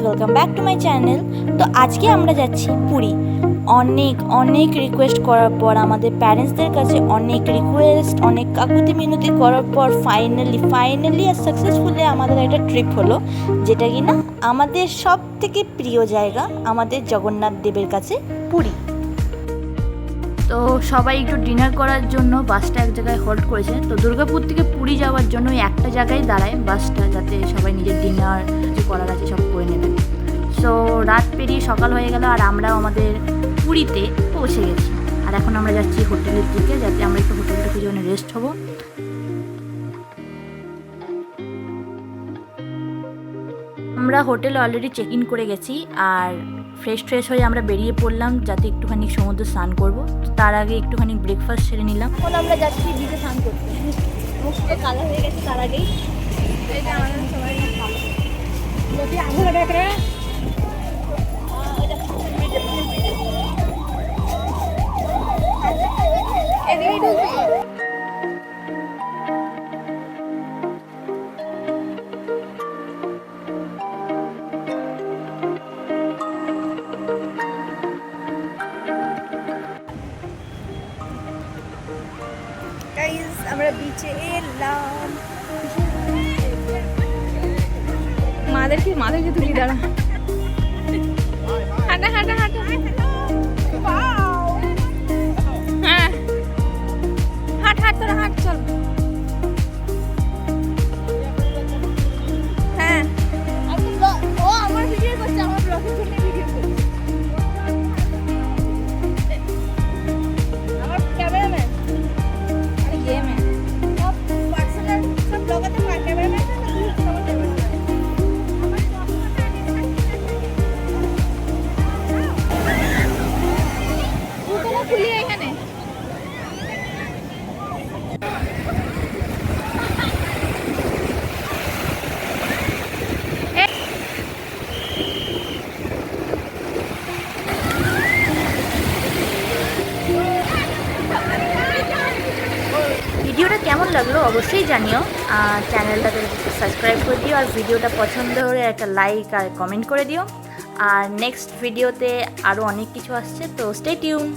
Welcome back to my channel. তো আজকে আমরা যাচ্ছি পুরী। অনেক অনেক রিকোয়েস্ট করার পর, আমাদের প্যারেন্টসদের কাছে অনেক রিকোয়েস্ট, অনেক কাকুতি মিনতি করার পর ফাইনালি আর সাকসেসফুলি আমাদের একটা ট্রিপ হলো, যেটা কি না আমাদের সব থেকে প্রিয় জায়গা, আমাদের জগন্নাথ দেবের কাছে পুরী। তো সবাই একটু ডিনার করার জন্য বাসটা এক জায়গায় হোল্ড করেছে। তো দুর্গাপুর থেকে পুরী যাওয়ার জন্য ওই একটা জায়গায় দাঁড়ায় বাসটা, যাতে সবাই নিজের ডিনার যে করার আছে সব করে নেবে। সো রাত পেরিয়ে সকাল হয়ে গেল আর আমরাও আমাদের পুরীতে পৌঁছে গেছি। আর এখন আমরা যাচ্ছি হোটেলের দিকে, যাতে আমরা একটু হোটেলটা খুঁজে রেস্ট হবো। আমরা হোটেলে অলরেডি চেক ইন করে গেছি আর ফ্রেশ হয়ে আমরা বেরিয়ে পড়লাম, যাতে একটুখানি সমুদ্র স্নান করবো। তার আগে একটুখানি ব্রেকফাস্ট সেরে নিলাম। এখন আমরা যাচ্ছি বিচে স্নান করতে। মুখটা কালো হয়ে গেছে তার আগেই। আমরা বিচে এলাম। মাদেরকে তুলি দাঁড়া। হাঁটা হ্যাঁ, হাঁট তোরা হাঁট, চল। হ্যাঁ, ও আমার ভিডিও করছে, আমার ব্লগের জন্য ভিডিও করছে। আমার ক্যামেরাম্যান আরে ইয়ে ম্যান সব পার্সোনাল সব ব্লগাতে ক্যামেরাম্যান না, আমার ক্যামেরাম্যান। দুটো খুলি এখানে। ভিডিওটা কেমন লাগলো অবশ্যই জানিও, আর চ্যানেলটাকে সাবস্ক্রাইব করে দিও, আর ভিডিওটা পছন্দ হলে একটা লাইক আর কমেন্ট করে দিও। আর নেক্সট ভিডিওতে আরও অনেক কিছু আসছে, তো স্টে টিউন।